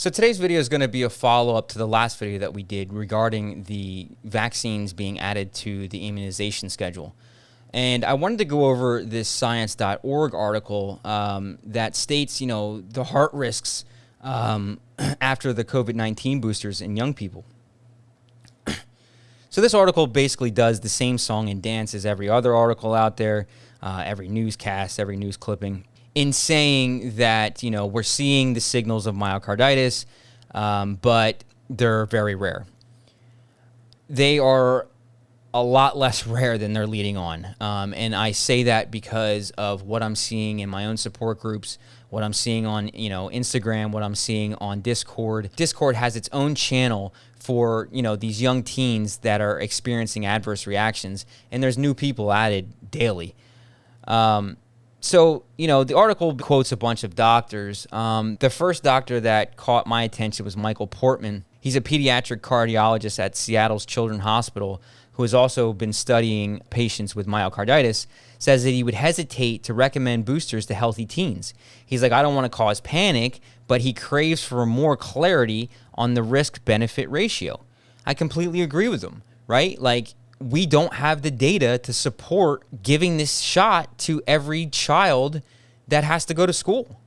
So today's video is going to be a follow-up to the last video that we did regarding the vaccines being added to the immunization schedule. And I wanted to go over this science.org article that states, the heart risks after the COVID-19 boosters in young people. So this article basically does the same song and dance as every other article out there, every newscast, every news clipping, in saying that, we're seeing the signals of myocarditis, but they're very rare. They are a lot less rare than they're leading on. And I say that because of what I'm seeing in my own support groups, what I'm seeing on, Instagram, what I'm seeing on Discord. Discord has its own channel for, these young teens that are experiencing adverse reactions, and there's new people added daily. So, the article quotes a bunch of doctors. The first doctor that caught my attention was Michael Portman. He's a pediatric cardiologist at Seattle's Children's Hospital who has also been studying patients with myocarditis, says that he would hesitate to recommend boosters to healthy teens. He's like, I don't want to cause panic, but he craves for more clarity on the risk-benefit ratio. I completely agree with him, right? Like, we don't have the data to support giving this shot to every child that has to go to school.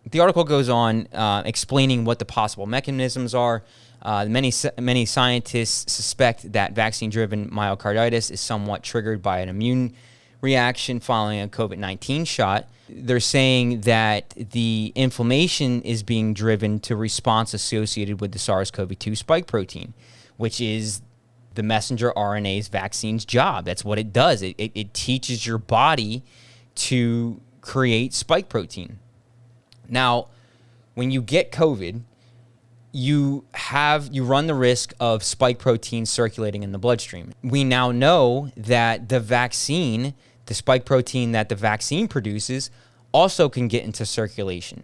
The article goes on explaining what the possible mechanisms are. Many scientists suspect that vaccine-driven myocarditis is somewhat triggered by an immune reaction following a COVID-19 shot. They're saying that the inflammation is being driven to response associated with the SARS-CoV-2 spike protein, which is the messenger RNA's vaccine's job. That's what it does. It teaches your body to create spike protein. Now, when you get COVID, you run the risk of spike protein circulating in the bloodstream. We now know that the vaccine, the spike protein that the vaccine produces, also can get into circulation.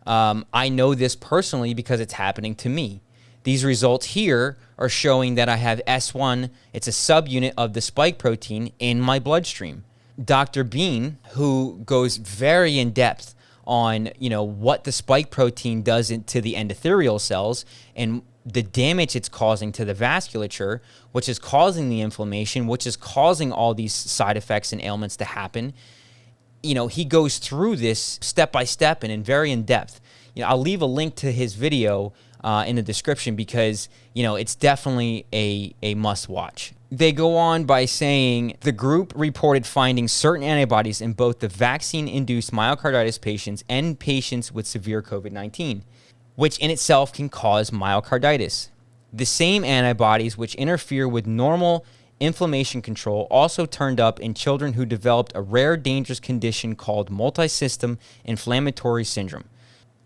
I know this personally because it's happening to me. These results here are showing that I have S1, it's a subunit of the spike protein in my bloodstream. Dr. Bean, who goes very in depth on, what the spike protein does to the endothelial cells and the damage it's causing to the vasculature, which is causing the inflammation, which is causing all these side effects and ailments to happen. He goes through this step by step and very in depth. I'll leave a link to his video in the description because, it's definitely a must watch. They go on by saying the group reported finding certain antibodies in both the vaccine-induced myocarditis patients and patients with severe COVID-19, which in itself can cause myocarditis. The same antibodies which interfere with normal inflammation control also turned up in children who developed a rare dangerous condition called multisystem inflammatory syndrome.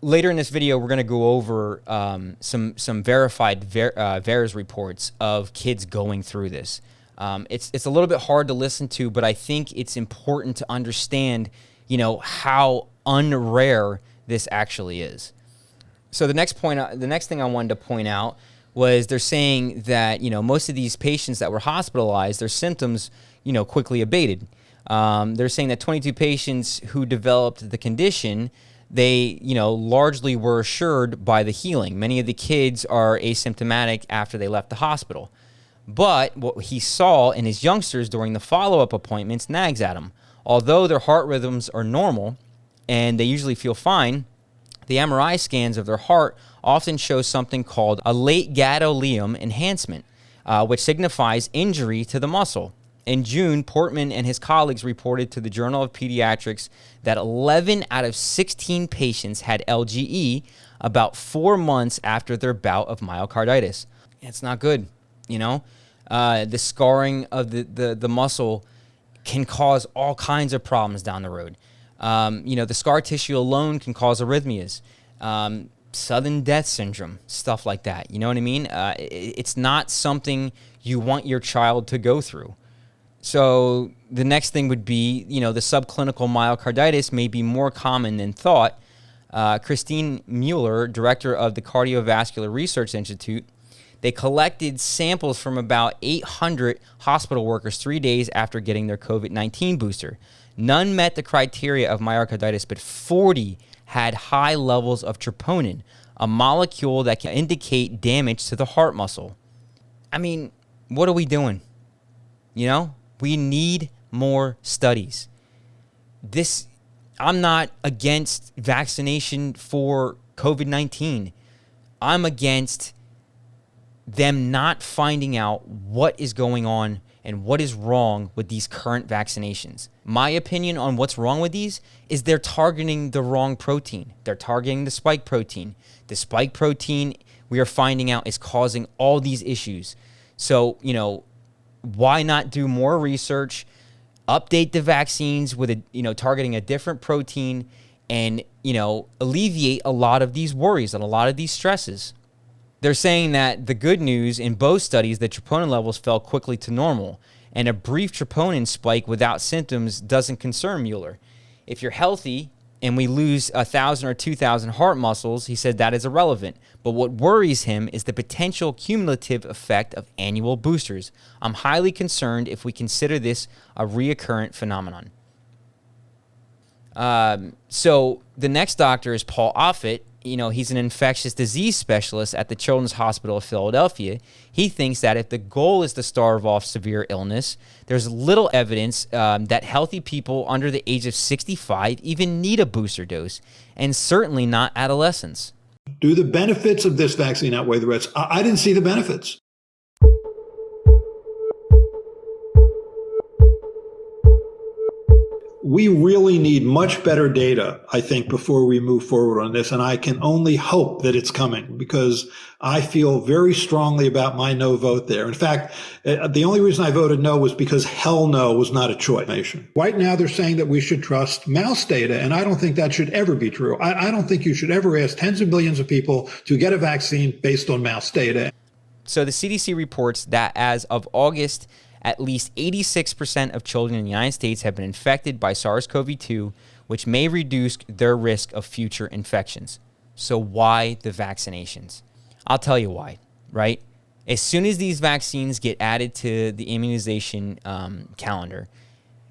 Later in this video, we're going to go over some verified VAERS reports of kids going through this. It's a little bit hard to listen to, but I think it's important to understand, how unrare this actually is. So the next thing I wanted to point out was they're saying that, most of these patients that were hospitalized, their symptoms, quickly abated. They're saying that 22 patients who developed the condition, they, largely were assured by the healing. Many of the kids are asymptomatic after they left the hospital. But what he saw in his youngsters during the follow-up appointments nags at him. Although their heart rhythms are normal and they usually feel fine, the MRI scans of their heart often show something called a late gadolinium enhancement, which signifies injury to the muscle. In June, Portman and his colleagues reported to the Journal of Pediatrics that 11 out of 16 patients had LGE about 4 months after their bout of myocarditis. It's not good, The scarring of the muscle can cause all kinds of problems down the road. The scar tissue alone can cause arrhythmias, sudden death syndrome, stuff like that. You know what I mean? It's not something you want your child to go through. So the next thing would be, the subclinical myocarditis may be more common than thought. Christine Mueller, director of the Cardiovascular Research Institute, they collected samples from about 800 hospital workers 3 days after getting their COVID-19 booster. None met the criteria of myocarditis, but 40 had high levels of troponin, a molecule that can indicate damage to the heart muscle. I mean, what are we doing? You know, we need more studies. I'm not against vaccination for COVID-19. I'm against them not finding out what is going on and what is wrong with these current vaccinations. My opinion on what's wrong with these is they're targeting the wrong protein. They're targeting the spike protein. The spike protein, we are finding out, is causing all these issues. So, you know, why not do more research, update the vaccines with targeting a different protein, and, alleviate a lot of these worries and a lot of these stresses. They're saying that the good news in both studies, the troponin levels fell quickly to normal, and a brief troponin spike without symptoms doesn't concern Mueller. If you're healthy and we lose 1,000 or 2,000 heart muscles, he said that is irrelevant. But what worries him is the potential cumulative effect of annual boosters. I'm highly concerned if we consider this a reoccurrent phenomenon. So the next doctor is Paul Offit. He's an infectious disease specialist at the Children's Hospital of Philadelphia. He thinks that if the goal is to starve off severe illness, there's little evidence that healthy people under the age of 65 even need a booster dose, and certainly not adolescents. Do the benefits of this vaccine outweigh the risks? I didn't see the benefits. We really need much better data, I think, before we move forward on this. And I can only hope that it's coming, because I feel very strongly about my no vote there. In fact, the only reason I voted no was because hell no was not a choice. Right now, they're saying that we should trust mouse data, and I don't think that should ever be true. I don't think you should ever ask tens of billions of people to get a vaccine based on mouse data. So the CDC reports that as of August, at least 86% of children in the United States have been infected by SARS-CoV-2, which may reduce their risk of future infections. So why the vaccinations? I'll tell you why, right? As soon as these vaccines get added to the immunization calendar,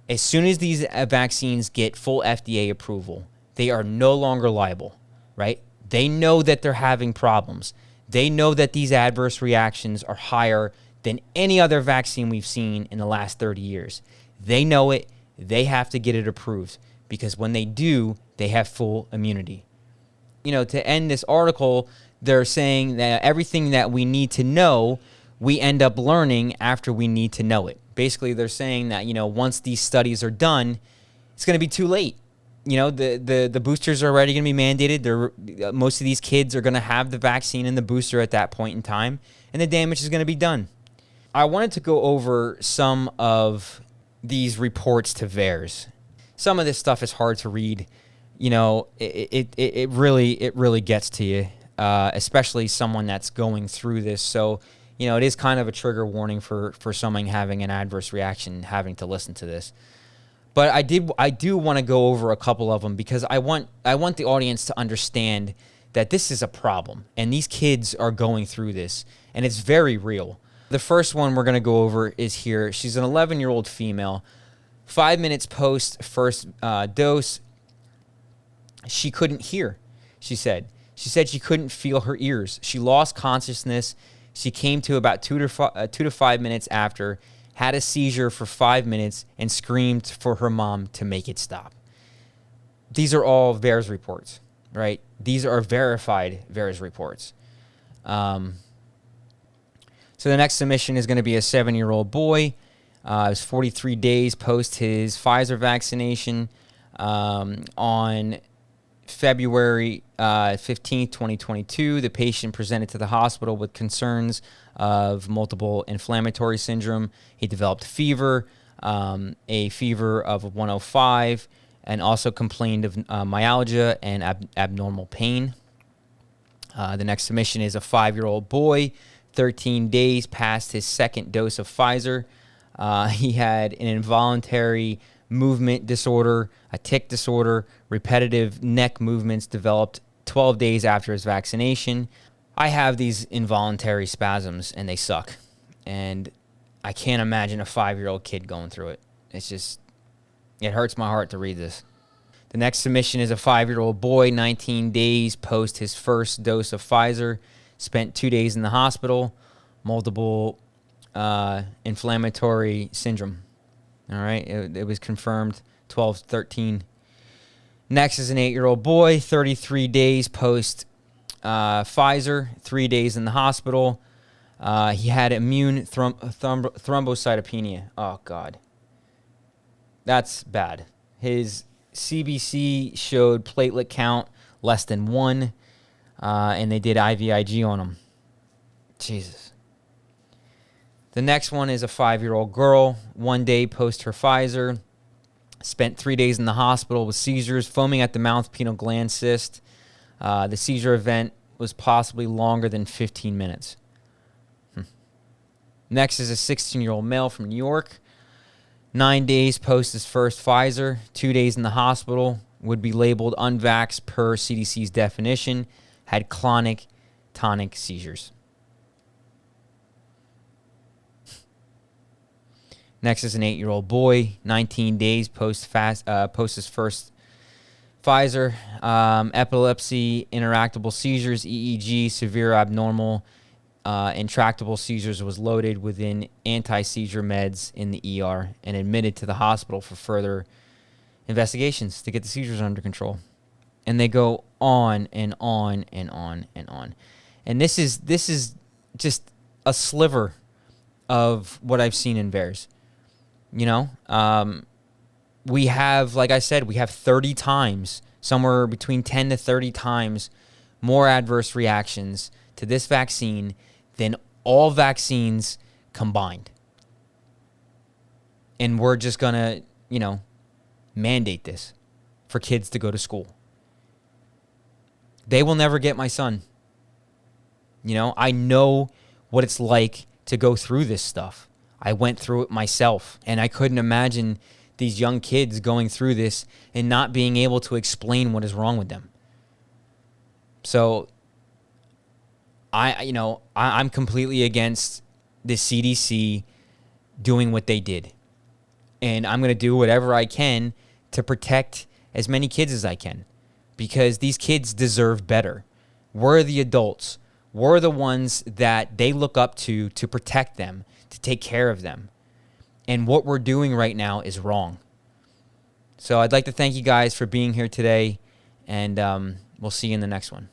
as soon as these vaccines get full FDA approval, they are no longer liable, right? They know that they're having problems. They know that these adverse reactions are higher than any other vaccine we've seen in the last 30 years. They know it. They have to get it approved, because when they do, they have full immunity. To end this article, they're saying that everything that we need to know, we end up learning after we need to know it. Basically, they're saying that, once these studies are done, it's going to be too late. The boosters are already going to be mandated. Most of these kids are going to have the vaccine and the booster at that point in time, and the damage is going to be done. I wanted to go over some of these reports to VAERS. Some of this stuff is hard to read. It really gets to you, especially someone that's going through this. So, it is kind of a trigger warning for someone having an adverse reaction, having to listen to this. But I do want to go over a couple of them, because I want the audience to understand that this is a problem, and these kids are going through this, and it's very real. The first one we're going to go over is here. She's an 11-year-old female. 5 minutes post first dose, she couldn't hear, she said. She said she couldn't feel her ears. She lost consciousness. She came to about 2 to 5 minutes after, had a seizure for 5 minutes, and screamed for her mom to make it stop. These are all VAERS reports, right? These are verified VAERS reports. So the next submission is going to be a 7-year-old boy. It was 43 days post his Pfizer vaccination on February 15th, 2022. The patient presented to the hospital with concerns of multiple inflammatory syndrome. He developed fever, a fever of 105, and also complained of myalgia and abnormal pain. The next submission is a 5-year-old boy. 13 days past his second dose of Pfizer. He had an involuntary movement disorder, a tic disorder, repetitive neck movements developed 12 days after his vaccination. I have these involuntary spasms, and they suck. And I can't imagine a 5-year-old kid going through it. It hurts my heart to read this. The next submission is a 5-year-old boy, 19 days post his first dose of Pfizer, spent 2 days in the hospital, multiple inflammatory syndrome. All right, it was confirmed 12/13. Next is an 8-year-old boy, 33 days post Pfizer, 3 days in the hospital. He had immune thrombocytopenia. Oh, God. That's bad. His CBC showed platelet count less than 1, and they did IVIG on him. Jesus. The next one is a 5-year-old girl, 1 day post her Pfizer, spent 3 days in the hospital with seizures, foaming at the mouth, pineal gland cyst. The seizure event was possibly longer than 15 minutes. Next is a 16-year-old male from New York, 9 days post his first Pfizer, 2 days in the hospital, would be labeled unvaxxed per CDC's definition, had clonic tonic seizures. Next is an 8-year-old boy, 19 days post his first Pfizer, epilepsy, interactable seizures, EEG, severe abnormal, intractable seizures, was loaded within anti-seizure meds in the ER and admitted to the hospital for further investigations to get the seizures under control. And they go on and on and on and on. And this is just a sliver of what I've seen in VAERS. You know, we have, like I said, we have 30 times, somewhere between 10 to 30 times more adverse reactions to this vaccine than all vaccines combined. And we're just going to, you know, mandate this for kids to go to school. They will never get my son. You know, I know what it's like to go through this stuff. I went through it myself, and I couldn't imagine these young kids going through this and not being able to explain what is wrong with them. So I'm completely against the CDC doing what they did. And I'm going to do whatever I can to protect as many kids as I can, because these kids deserve better. We're the adults. We're the ones that they look up to protect them, to take care of them. And what we're doing right now is wrong. So I'd like to thank you guys for being here today, and we'll see you in the next one.